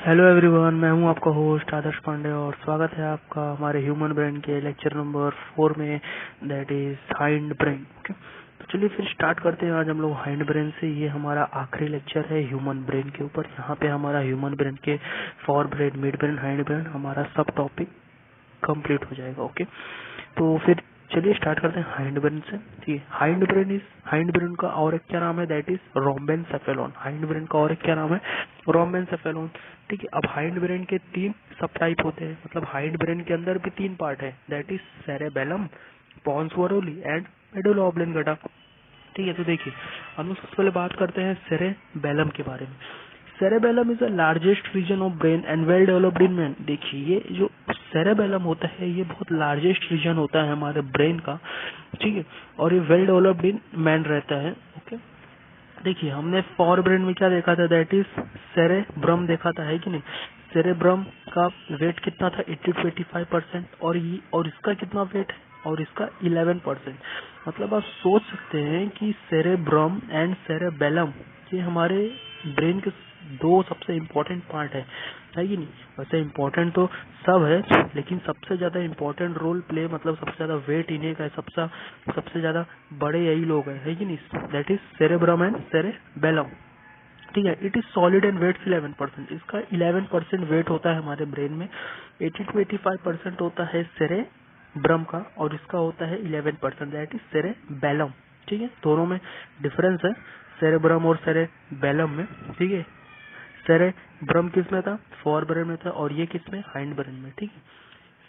Hello everyone, मैं हूं आपका होस्ट आदर्श पांडे और स्वागत है आपका हमारे ह्यूमन ब्रेन के लेक्चर नंबर 4 में, that is hind brain. Okay, तो चलिए फिर स्टार्ट करते हैं। आज हम लोग हाइंड ब्रेन से, ये हमारा आखिरी लेक्चर है ह्यूमन ब्रेन के ऊपर। यहाँ पे हमारा ह्यूमन ब्रेन के for brain, mid brain, hind brain हमारा सब टॉपिक कंप्लीट हो जाएगा। ओके, तो फिर चलिए स्टार्ट करते हैं हाइंड ब्रेन से। ठीक है, हाइंड ब्रेन का और एक क्या नाम है, दैट इज रोम्बेनसेफेलोन। हाइंड ब्रेन का और एक क्या नाम है, रोम्बेनसेफेलोन। ठीक है, अब हाइंड ब्रेन के 3 सब टाइप होते हैं, मतलब हाइंड ब्रेन के अंदर भी 3 पार्ट है, that is cerebellum, pons varolii and medulla oblongata. ठीक है, तो देखिए हम लोग सबसे पहले बात करते हैं सेरेबेलम के बारे में। Cerebellum is the largest region of brain and well developed in man. देखिए, ये जो सेरेबेलम होता है ये बहुत लार्जेस्ट रीजन होता है हमारे ब्रेन का। ठीक है, और ये वेल डेवलप्ड इन मैन रहता है। ओके, देखिए हमने फॉर ब्रेन में क्या देखा था, दैट इज सेरेब्रम देखा था, है कि नहीं। सेरेब्रम का वेट कितना था, 80 to 85%, और इसका कितना वेट है, और इसका 11%। मतलब आप सोच सकते हैं कि सेरेब्रम एंड सेरेबेलम ये हमारे ब्रेन के 2 सबसे इम्पोर्टेंट पार्ट है कि नहीं। वैसे इम्पोर्टेंट तो सब है, लेकिन सबसे ज्यादा इम्पोर्टेंट रोल प्ले, मतलब सबसे ज्यादा वेट इन्हें का है, सबसे ज्यादा बड़े यही लोग है कि नहीं। That is cerebrum and cerebellum. ठीक है, it is solid and weights 11%। इसका 11% वेट होता है हमारे ब्रेन में। 80 to 85% होता है सेरेब्रम का, और इसका होता है 11%, दैट इज सेरेबेलम। ठीक है, दोनों में डिफरेंस है, सेरेब्रम और सेरेबेलम में। ठीक है, सेरेब्रम किस में था, फॉर ब्रेन में था, और ये किस में, हाइंड ब्रेन में। ठीक है,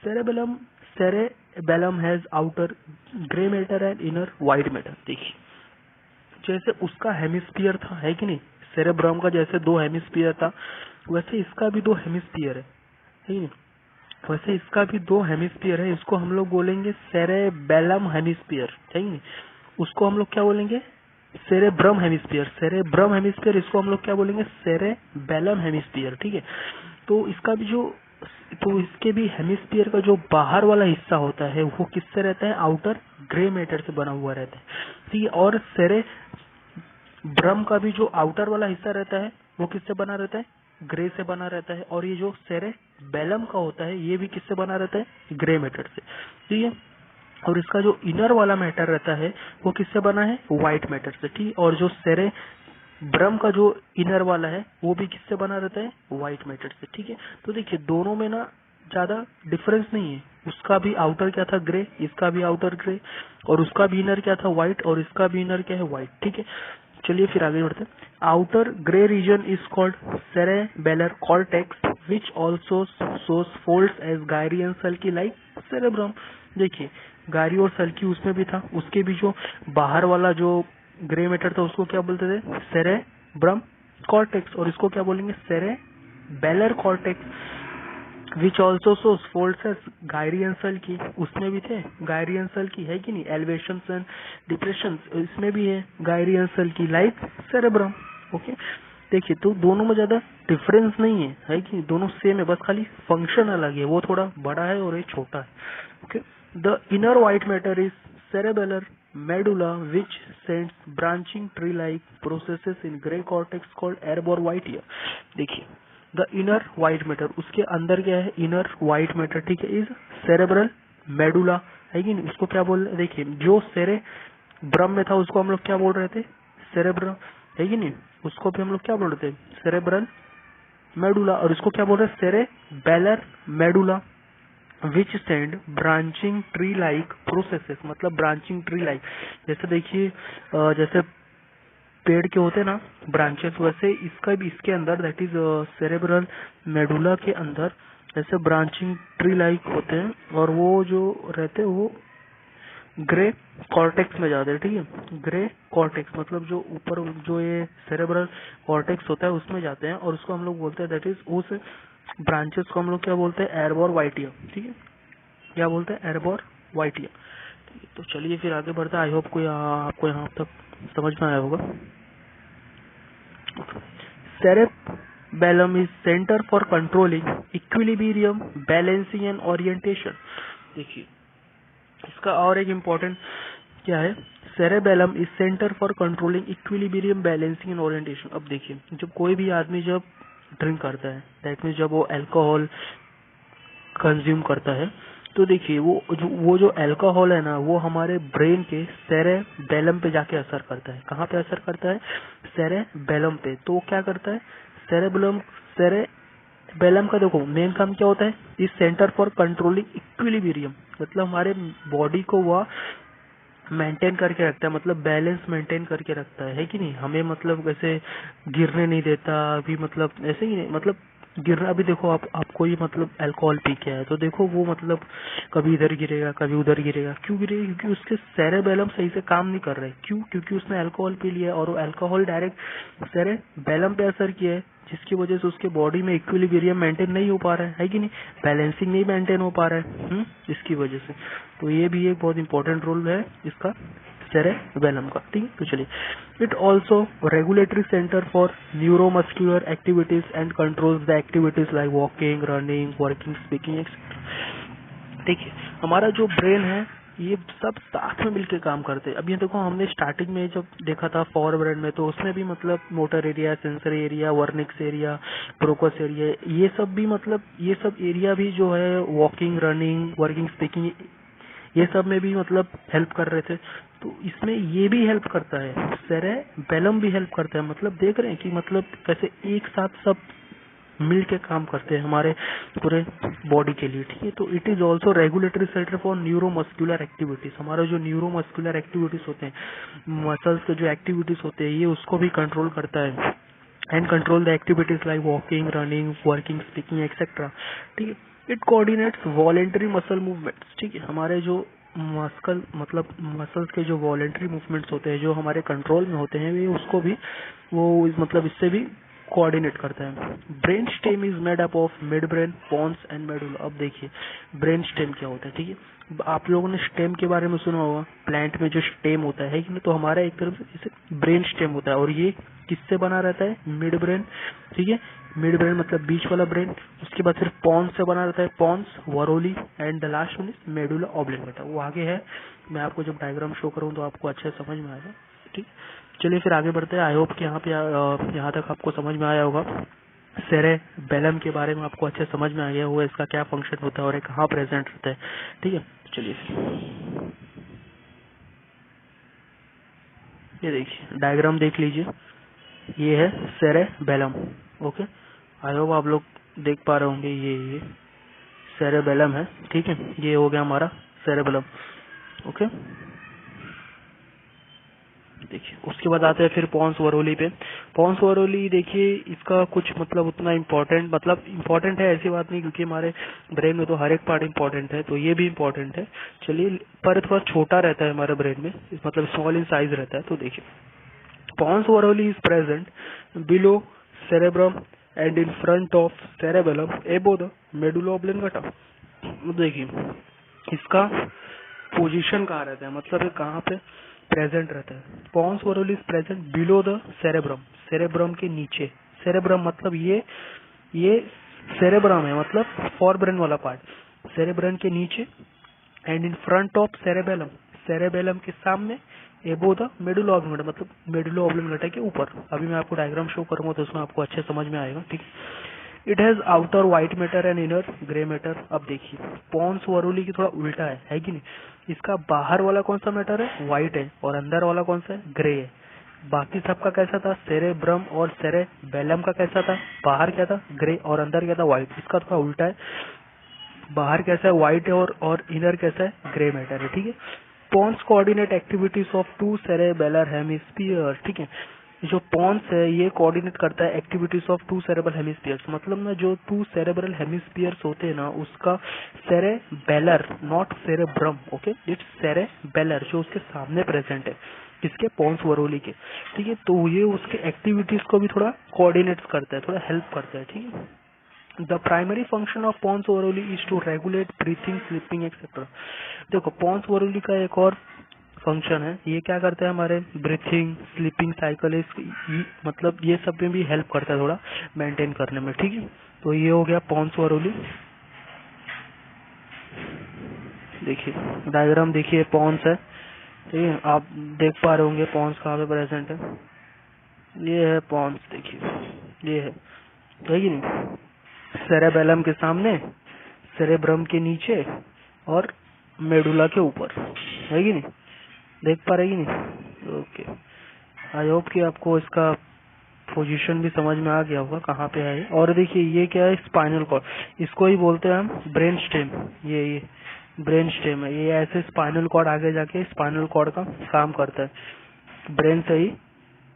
cerebellum cerebellum has outer grey matter and inner white matter. देखिए, जैसे उसका हेमिस्फीयर था, है कि नहीं। सेरेब्रम का जैसे 2 हेमिस्फीयर था, वैसे इसका भी 2 हेमिस्फीयर है कि नहीं। वैसे इसका भी 2 हेमिस्फीयर है, इसको हम लोग बोलेंगे सेरेबेलम हेमिस्फीयर, है कि नहीं। उसको हम लोग क्या बोलेंगे, सेरेब्रम हेमिस्फीयर। सेरेब्रम हेमिस्फीयर, इसको हम लोग क्या बोलेंगे, सेरेबेलम हेमिस्फीयर। ठीक है, तो इसका भी जो, तो इसके भी हेमिस्फीयर का जो बाहर वाला हिस्सा होता है वो किससे रहता है, आउटर ग्रे मैटर से बना हुआ रहता है। ठीक है, और सेरेब्रम का भी जो आउटर वाला हिस्सा रहता है वो किससे बना रहता है, ग्रे से बना रहता है। और ये जो सेरेबेलम का होता है ये भी किससे बना रहता है, ग्रे मैटर से। ठीक है, और इसका जो इनर वाला मैटर रहता है वो किससे बना है, व्हाइट मैटर से। ठीक, और जो सेरेब्रम का जो इनर वाला है वो भी किससे बना रहता है, व्हाइट मैटर से। ठीक है, तो देखिए दोनों में ना ज्यादा डिफरेंस नहीं है। उसका भी आउटर क्या था, ग्रे, इसका भी आउटर ग्रे, और उसका भी इनर क्या था, व्हाइट, और इसका भी इनर क्या है, व्हाइट। ठीक है, चलिए फिर आगे बढ़ते हैं। Outer grey region is called cerebellar cortex which also shows folds as gyri and sulci like cerebrum. देखिए, गायरी और सल्की उसमें भी था, उसके भी जो बाहर वाला जो ग्रे मैटर था उसको क्या बोलते थे, सेरेब्रम कॉर्टेक्स, और इसको क्या बोलेंगे, cerebellar cortex which also shows folds as gyri and sulci. उसमें भी थे गायरी एंड सल्की, है कि नहीं। एलिवेशन एंड डिप्रेशन इसमें भी है gyri and sulci like cerebrum. Okay, देखिए तो दोनों में ज्यादा डिफरेंस नहीं है कि नहीं? दोनों सेम है, बस खाली फंक्शन अलग है, वो थोड़ा बड़ा है और ये छोटा है। Okay, the inner white matter is cerebellar medulla which sends branching tree like processes in gray cortex called arbor white ear। देखिए, द इनर व्हाइट मैटर, उसके अंदर क्या है, इनर व्हाइट मैटर। ठीक है, इज सेरेब्रल मेडुला, है कि नहीं। उसको क्या बोल रहे, देखिए जो सेरेब्रम में था उसको हम लोग क्या बोल रहे थे, सेरेब्रम, है कि नहीं। उसको भी हम लोग क्या बोल रहे थे, सेरेब्रल मेडुला, और इसको क्या बोल रहे हैं, cerebellar medulla which send branching tree like processes. मतलब ब्रांचिंग ट्री लाइक, जैसे देखिए जैसे पेड़ के होते हैं ना ब्रांचेस, वैसे इसका भी, इसके अंदर दैट इज सेरेब्रल मेडुला के अंदर ऐसे ब्रांचिंग ट्री लाइक होते हैं, और वो जो रहते हैं वो ग्रे कॉर्टेक्स में जाते हैं। ठीक है, ग्रे कॉर्टेक्स मतलब जो ऊपर जो ये सेरेब्रल कॉर्टेक्स होता है उसमें जाते हैं, और उसको हम लोग बोलते हैं, दैट इज उस ब्रांचेस को हम लोग क्या बोलते हैं, एर्बोर वाइटिया। ठीक है, क्या बोलते हैं, एर्बोर वाइटिया। तो चलिए फिर आगे बढ़ते हैं। आई होप कोई आपको यहाँ तक समझ में आया होगा। Cerebellum is center for controlling equilibrium, balancing and orientation। देखिए, इसका और एक इम्पोर्टेंट क्या है, cerebellum is centre for controlling equilibrium, balancing and orientation. अब देखिए, जब कोई भी आदमी जब ड्रिंक करता है, दैट मीन्स जब वो अल्कोहल कंज्यूम करता है, तो देखिए वो जो अल्कोहल है ना, वो हमारे ब्रेन के सेरेबेलम पे जाके असर करता है। कहाँ पे असर करता है? सेरेबेलम पे। तो वो क्या करता है? सेरेबेलम का देखो मेन काम क्या होता है? इस सेंटर फॉर कंट्रोलिंग इक्विलिब्रियम, मतलब हमारे बॉडी को वह मेंटेन करके रखता है, मतलब बैलेंस मेंटेन करके रखता है कि नहीं? हमें मतलब वैसे गिरने नहीं देता, अभी मतलब ऐसे ही नहीं, मतलब गिरना, अभी देखो आप कोई मतलब अल्कोहल पी के है तो देखो वो मतलब कभी इधर गिरेगा कभी उधर गिरेगा। क्यों गिरेगा? क्योंकि उसके सेरेबेलम सही से काम नहीं कर रहे। क्यों? क्योंकि उसने अल्कोहल पी लिया और वो अल्कोहल डायरेक्ट सेरेबेलम पे असर किया है, जिसकी वजह से उसके बॉडी में इक्विलिब्रियम मेंटेन नहीं हो पा रहा है कि नहीं? बैलेंसिंग नहीं मेंटेन हो पा रहा है, इसकी वजह से। तो ये भी एक बहुत इंपॉर्टेंट रोल है इसका, सेरेबेलम का। ठीक है, तो चलिए, it also regulatory centre for neuromuscular activities and controls the activities like walking, running, working, speaking etcetera. ठीक है, हमारा जो ब्रेन है ये सब साथ में मिलकर काम करते हैं। अब ये देखो हमने स्टार्टिंग में जब देखा था फॉर ब्रेन में, तो उसमें भी मतलब motor area, sensory area, Wernicke's area, Broca's area, ये सब भी मतलब ये सब एरिया भी जो है वॉकिंग, रनिंग, वर्किंग, स्पीकिंग, ये सब में भी मतलब हेल्प कर रहे थे। तो इसमें ये भी हेल्प करता है, सेरेबेलम भी हेल्प करता है। मतलब देख रहे हैं कि मतलब कैसे एक साथ सब मिल के काम करते हैं हमारे पूरे बॉडी के लिए। ठीक है, तो it is also regulatory centre for neuromuscular activities. हमारा जो न्यूरोमस्कुलर एक्टिविटीज होते हैं, मसल्स के जो एक्टिविटीज होते हैं, ये उसको भी कंट्रोल करता है। And control the activities like walking, running, working, speaking etcetera. ठीक है, it coordinates voluntary muscle movements. ठीक है, हमारे जो मस्कल मतलब मसल्स के जो वॉलेंटरी मूवमेंट्स होते हैं, जो हमारे कंट्रोल में होते हैं, वे उसको भी वो मतलब इससे भी कोऑर्डिनेट करता है। Brain stem is made up of mid brain, pons and medulla. अब देखिए ब्रेन स्टेम क्या होता है। ठीक है, आप लोगों ने स्टेम के बारे में सुना होगा, प्लांट में जो स्टेम होता है कि नहीं? तो हमारा एक तरफ से जैसे ब्रेन स्टेम होता है, और ये किससे बना रहता है? Mid brain. ठीक है, मिड ब्रेन मतलब बीच वाला ब्रेन। उसके बाद फिर पॉन्स से बना रहता है, pons, varolii, and the last one is medulla oblongata. वो आगे है, मैं आपको जब डायग्राम शो करूँ तो आपको अच्छे से समझ में आएगा। ठीक, चलिए फिर आगे बढ़ते हैं। आई होप कि यहाँ तक आपको समझ में आया होगा। सेरेबेलम के बारे में आपको अच्छे समझ में आ गया होगा, इसका क्या फंक्शन होता है और ये कहाँ प्रेजेंट रहता है। ठीक है, चलिए फिर ये देखिए डायग्राम देख लीजिए, ये है सेरेबेलम। ओके, आई होप आप लोग देख पा रहे होंगे, ये सेरेबेलम है। ठीक है, ये हो गया हमारा सेरेबेलम। ओके, देखिए उसके बाद आते हैं फिर पॉन्स वरोली पे। पॉन्स वरोली देखिए इसका कुछ मतलब उतना इम्पोर्टेंट है ऐसी बात नहीं, क्योंकि हमारे ब्रेन में तो हर एक पार्ट इम्पोर्टेंट है, तो ये भी इम्पोर्टेंट है। चलिए, पर थोड़ा छोटा रहता है हमारे ब्रेन में, मतलब स्मॉल इन साइज रहता है। तो देखिए pons orally is present below cerebrum and in front of cerebellum above the medulla oblongata। देखिए इसका पोजीशन कहाँ रहता है, मतलब ये कहाँ पे प्रेजेंट रहता है? pons orally is present below the cerebrum, cerebrum के नीचे। cerebrum मतलब ये cerebrum है, मतलब फोरब्रेन वाला पार्ट, cerebrum के नीचे, and in front of cerebellum, cerebellum के सामने, एबो द मेडुला ऑब्लिंगेटा, मतलब मेडुला ऑब्लिंगेटा के ऊपर। अभी मैं आपको डायग्राम शो करूंगा तो उसमें आपको अच्छे समझ में आएगा। ठीक, it has outer white matter and inner grey matter. अब देखिए पॉन्स वरोली की थोड़ा उल्टा है कि नहीं? इसका बाहर वाला कौन सा मैटर है? व्हाइट है, और अंदर वाला कौन सा है? ग्रे है। बाकी सबका कैसा था? सेरेब्रम और सेरेबेलम का कैसा था? बाहर क्या था? ग्रे, और अंदर क्या था? व्हाइट। इसका थोड़ा उल्टा है, बाहर कैसा है? व्हाइट है, और इनर कैसा है? ग्रे मैटर है। ठीक है, pons coordinate activities of two cerebellar hemisphere. ठीक है, जो पॉन्स है ये कोऑर्डिनेट करता है activities of two cerebral hemispheres, मतलब ना जो टू सेरेब्रल हेमिस्फीयर्स होते हैं ना, उसका cerebellar, not cerebrum, okay, it's cerebellar जो उसके सामने प्रेजेंट है, किसके? पॉन्स वरोली के। ठीक है, तो ये उसके एक्टिविटीज को भी थोड़ा कोऑर्डिनेट करता है, थोड़ा हेल्प करता है। ठीक है, the primary function of pons varolii is to regulate breathing, sleeping etcetera. देखो पॉन्स वरोली का एक और फंक्शन है, ये क्या करता है? हमारे ब्रीथिंग, स्लीपिंग साइकिल, मतलब ये सब में भी हेल्प करता है थोड़ा मेंटेन करने में। ठीक है, तो ये हो गया पॉन्स वरोली। देखिए डायग्राम देखिए, पॉन्स है, ठीक है, आप देख पा रहे होंगे पॉन्स कहाँ पे प्रेजेंट है। ये है पॉन्स, देखिए ये है, है कि नहीं, सेरेबेलम के सामने, सेरेब्रम के नीचे और मेडुला के ऊपर, है कि नहीं, देख पा रहे कि नहीं। ओके, आई होप कि आपको इसका पोजीशन भी समझ में आ गया होगा कहाँ पे है। और देखिए ये क्या है, स्पाइनल कॉर्ड, इसको ही बोलते हैं हम ब्रेन स्टेम। ये ब्रेन स्टेम है, ये ऐसे स्पाइनल कॉर्ड आगे जाके स्पाइनल कॉर्ड का काम करता है, ब्रेन से ही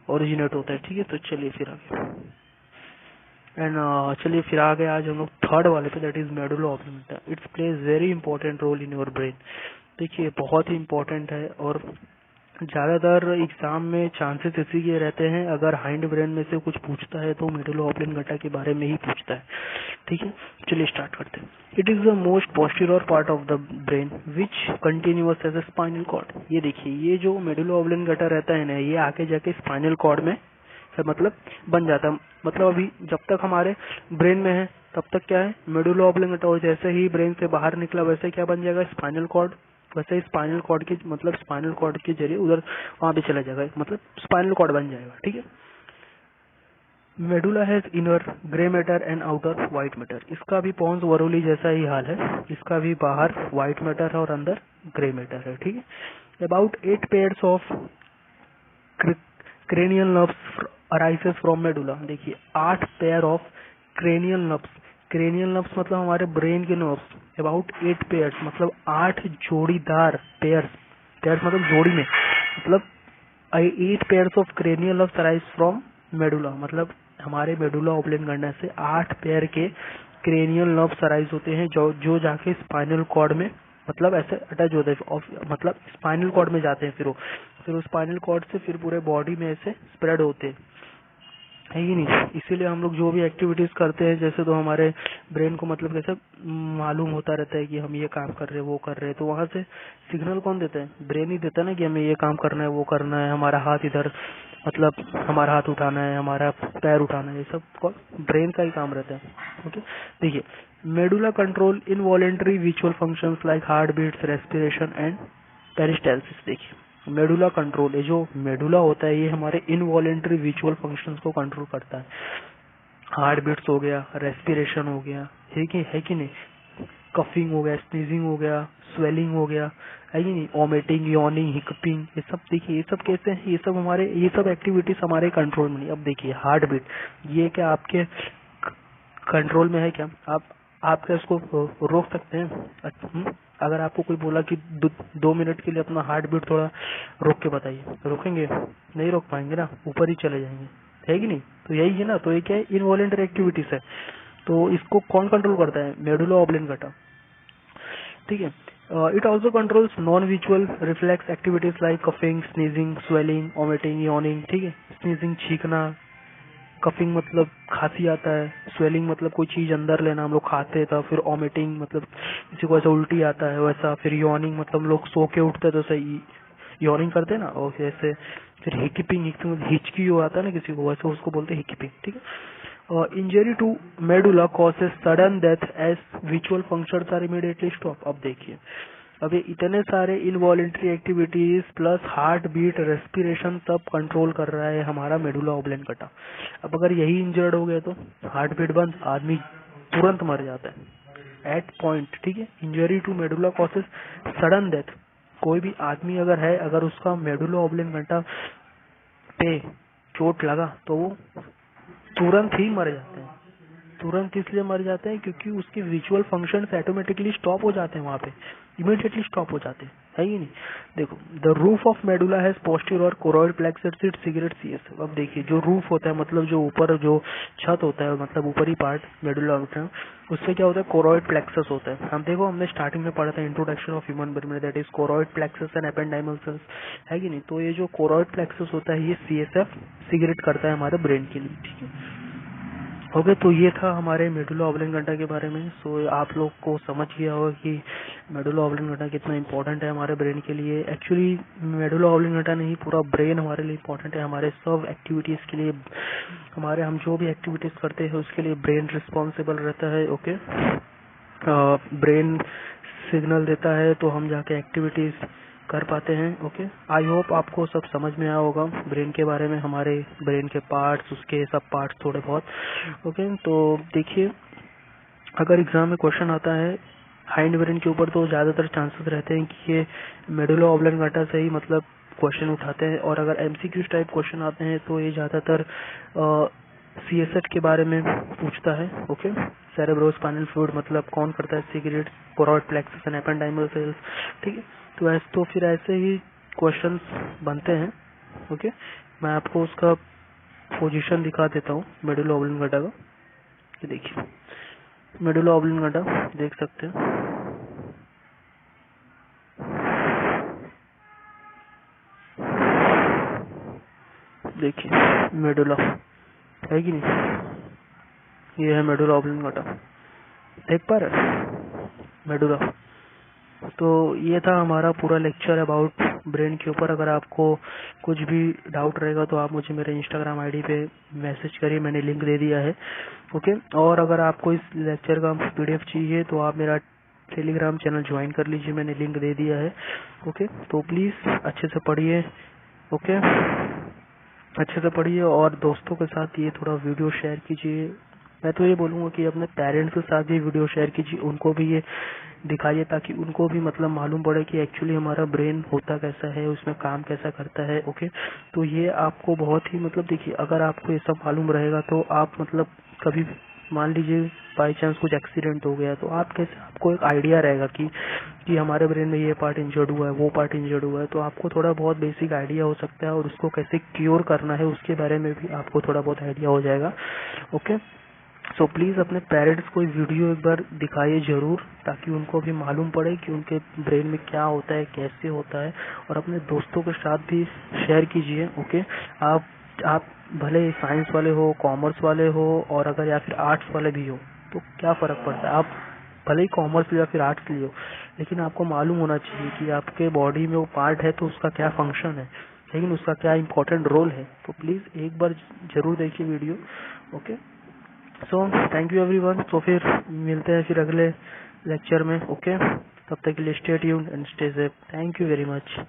ओरिजिनेट होता है। ठीक है, तो चलिए फिर आगे चलिए फिर आगे आज हम लोग थर्ड वाले पे, that is medulla oblongata. It's plays very important role in your brain. देखिए बहुत ही इंपॉर्टेंट है और ज्यादातर एग्जाम में चांसेस इसी के रहते हैं, अगर हाइंड ब्रेन में से कुछ पूछता है तो मेडुला ऑब्लिंगेटा के बारे में ही पूछता है। ठीक है, चलिए स्टार्ट करते हैं। It is the most posterior part of the brain which continuous as a spinal cord. ये देखिए, ये जो मेडुला ऑब्लिंगेटा रहता है ना, ये आके जाके स्पाइनल कॉर्ड में मतलब बन जाता है। मतलब अभी जब तक हमारे ब्रेन में है तब तक क्या है, मेडुला ऑब्लिंगेटा, और जैसे ही ब्रेन से बाहर निकला वैसे क्या बन जाएगा, स्पाइनल कॉर्ड। वैसे ही स्पाइनल कॉर्ड के मतलब स्पाइनल कॉर्ड के जरिए उधर वहां पे चला जाएगा, मतलब स्पाइनल कॉर्ड बन जाएगा। ठीक है, medulla has inner grey matter and outer white matter. इसका भी पॉन्स वरोली जैसा ही हाल है, इसका भी बाहर व्हाइट मैटर है और अंदर ग्रे मैटर है। ठीक है, about 8 pairs of cranial nerves arises from medulla. देखिए 8 pair of cranial nerves, cranial nerves मतलब हमारे ब्रेन के नर्व्स, अबाउट 8 पेयर्स मतलब 8 जोड़ीदार, पेयर्स, पेयर्स मतलब जोड़ी में, मतलब 8 pairs of cranial nerves arise from medulla, मतलब हमारे मेडुला ऑब्लिंगेटा से 8 पेयर के क्रेनियल नर्व्स अराइज होते हैं, जो जाके स्पाइनल कॉर्ड में मतलब ऐसे अटैच होते हैं, मतलब स्पाइनल कॉर्ड में जाते हैं, फिर वो स्पाइनल कॉर्ड से फिर पूरे बॉडी में ऐसे स्प्रेड होते हैं, है ही नहीं। इसीलिए हम लोग जो भी एक्टिविटीज करते हैं, जैसे तो हमारे ब्रेन को मतलब कैसे मालूम होता रहता है कि हम ये काम कर रहे हैं, वो कर रहे हैं, तो वहां से सिग्नल कौन देता है, ब्रेन ही देता है ना, कि हमें ये काम करना है, वो करना है, हमारा हाथ इधर, मतलब हमारा हाथ उठाना है, हमारा पैर उठाना है, ये सब ब्रेन का ही काम रहता है। ओके, देखिए medulla control involuntary visual functions like heart beats, respiration and peristalsis. देखिए मेडुला कंट्रोल, ये जो मेडुला होता है ये हमारे इनवॉलेंटरी विजुअल फंक्शंस को कंट्रोल करता है। हार्ट बीट्स हो गया, रेस्पिरेशन हो गया, है कि नहीं, कफिंग हो गया, स्नीजिंग हो गया, स्वेलिंग हो गया, है कि नहीं, वॉमिटिंग, यॉर्निंग, हिकपिंग, ये सब देखिए, ये सब कैसे हैं, ये सब एक्टिविटीज हमारे कंट्रोल में नहीं। अब देखिए हार्ट बीट, ये क्या आपके कंट्रोल में है क्या, आप क्या इसको रोक सकते हैं? अगर आपको कोई बोला कि 2 मिनट के लिए अपना हार्ट बीट थोड़ा रोक के बताइए, रोकेंगे? नहीं रोक पाएंगे ना, ऊपर ही चले जाएंगे, है कि नहीं। तो यही है ना, तो ये क्या है, इनवॉलेंटरी एक्टिविटीज है, तो इसको कौन कंट्रोल करता है, मेडुला ऑब्लिंगेटा। ठीक है, it also controls non visual reflex activities like coughing, sneezing, swelling, vomiting, yawning. ठीक है, स्नीजिंग छींकना, कफिंग मतलब खांसी आता है, स्वेलिंग मतलब कोई चीज अंदर लेना, हम लोग खाते हैं, फिर वॉमिटिंग मतलब किसी को ऐसा उल्टी आता है वैसा, फिर यॉर्निंग मतलब हम लोग सो के उठते तो सही यॉर्निंग करते हैं ना, और जैसे फिर हिकिपिंग, हिचकी जो आता है ना किसी को, वैसे उसको बोलते हैं हिकिपिंग। ठीक है, injury to medulla causes sudden death as visual functions are immediately stop. अब देखिए, अभी इतने सारे involuntary activities plus heart beat, respiration सब कंट्रोल कर रहा है हमारा मेडुला ऑब्लिंगेटा। अब अगर यही इंजर्ड हो गया तो हार्ट बीट बंद, आदमी तुरंत मर जाता है एट पॉइंट। ठीक है, injury to medulla causes sudden death, कोई भी आदमी अगर है, अगर उसका मेडुला ऑब्लिंगेटा पे चोट लगा तो वो तुरंत ही मर जाते हैं। तुरंत इसलिए मर जाते हैं क्योंकि उसके विजुअल फंक्शंस ऑटोमेटिकली स्टॉप हो जाते हैं, वहां पे इमीडिएटली स्टॉप हो जाते हैं, है ही नहीं। देखो, the roof of medulla has posterior choroid plexus it cigarette CS. अब देखिए, जो रूफ होता है मतलब जो ऊपर जो छत होता है, मतलब ऊपरी पार्ट मेडुला होता है, उससे क्या होता है, कोरॉइड प्लेक्सस होता है। हम देखो, हमने स्टार्टिंग में पढ़ा था introduction of human brain, that is choroid plexus and ependymal sales, है कि नहीं। तो ये जो कोरॉइड प्लेक्सस होता है, ये सीएसएफ सिगरेट करता है हमारे ब्रेन के लिए। ठीक है, ओके, तो ये था हमारे मेडुला ऑब्लिंगेटा के बारे में। सो आप लोग को समझ गया होगा कि मेडुला ऑब्लिंगेटा कितना इंपॉर्टेंट है हमारे ब्रेन के लिए। एक्चुअली मेडुला ऑब्लिंगेटा नहीं, पूरा ब्रेन हमारे लिए इंपॉर्टेंट है, हमारे सब एक्टिविटीज के लिए, हमारे हम जो भी एक्टिविटीज करते हैं उसके लिए ब्रेन रिस्पॉन्सिबल रहता है। ओके, ब्रेन सिग्नल देता है तो हम जाके एक्टिविटीज कर पाते हैं। ओके, आई होप आपको सब समझ में आया होगा ब्रेन के बारे में, हमारे ब्रेन के पार्ट्स, उसके सब पार्ट्स थोड़े बहुत। ओके, तो देखिए अगर एग्जाम में क्वेश्चन आता है हाइंड ब्रेन के ऊपर तो ज्यादातर चांसेस रहते हैं कि ये मेडुला ऑब्लांगेटा से ही मतलब क्वेश्चन उठाते हैं, और अगर एमसीक्यूज टाइप क्वेश्चन आते हैं तो ये ज्यादातर सीएसएट के बारे में पूछता है। ओके, सेरेब्रोस्पाइनल फ्लूइड मतलब कौन करता है secret choroid plexus and ependymal sales. ठीक है, तो फिर ऐसे ही क्वेश्चंस बनते हैं। ओके, मैं आपको उसका पोजीशन दिखा देता हूँ मेडुला ऑब्लांगेटा का। ये देखिए मेडुला ऑब्लांगेटा देख सकते हैं। देखिए मेडुला है कि नहीं, ये है मेडुला ऑब्लांगेटा, देख पा रहे हैं मेडुला। तो ये था हमारा पूरा लेक्चर अबाउट ब्रेन के ऊपर। अगर आपको कुछ भी डाउट रहेगा तो आप मुझे मेरे इंस्टाग्राम आईडी पे मैसेज करिए, मैंने लिंक दे दिया है। ओके, और अगर आपको इस लेक्चर का पीडीएफ चाहिए तो आप मेरा टेलीग्राम चैनल ज्वाइन कर लीजिए, मैंने लिंक दे दिया है। ओके, तो प्लीज अच्छे से पढ़िए। ओके, अच्छे से पढ़िए और दोस्तों के साथ ये थोड़ा वीडियो शेयर कीजिए। मैं तो ये बोलूंगा कि अपने पेरेंट्स के साथ भी वीडियो शेयर कीजिए, उनको भी ये दिखाइए ताकि उनको भी मतलब मालूम पड़े कि एक्चुअली हमारा ब्रेन होता कैसा है, उसमें काम कैसा करता है। ओके, तो ये आपको बहुत ही मतलब देखिए अगर आपको ये सब मालूम रहेगा तो आप मतलब कभी मान लीजिए बाई चांस कुछ एक्सीडेंट हो गया तो आप कैसे, आपको एक आइडिया रहेगा कि हमारे ब्रेन में ये पार्ट इंजर्ड हुआ है, वो पार्ट इंजर्ड हुआ है, तो आपको थोड़ा बहुत बेसिक आइडिया हो सकता है और उसको कैसे क्योर करना है उसके बारे में भी आपको थोड़ा बहुत आइडिया हो जाएगा। ओके, सो प्लीज अपने पेरेंट्स को वीडियो एक बार दिखाइए जरूर ताकि उनको भी मालूम पड़े कि उनके ब्रेन में क्या होता है, कैसे होता है, और अपने दोस्तों के साथ भी शेयर कीजिए। ओके, आप भले साइंस वाले हो, कॉमर्स वाले हो, और अगर या फिर आर्ट्स वाले भी हो तो क्या फर्क पड़ता है, आप भले ही कॉमर्स या फिर आर्ट्स लियो, लेकिन आपको मालूम होना चाहिए कि आपके बॉडी में वो पार्ट है तो उसका क्या फंक्शन है, लेकिन उसका क्या इम्पोर्टेंट रोल है। तो प्लीज एक बार जरूर देखिए video. Okay, so thank you everyone. तो फिर मिलते हैं फिर अगले लेक्चर में। ओके, तब तक के लिए stay tuned and stay safe. Thank you very much.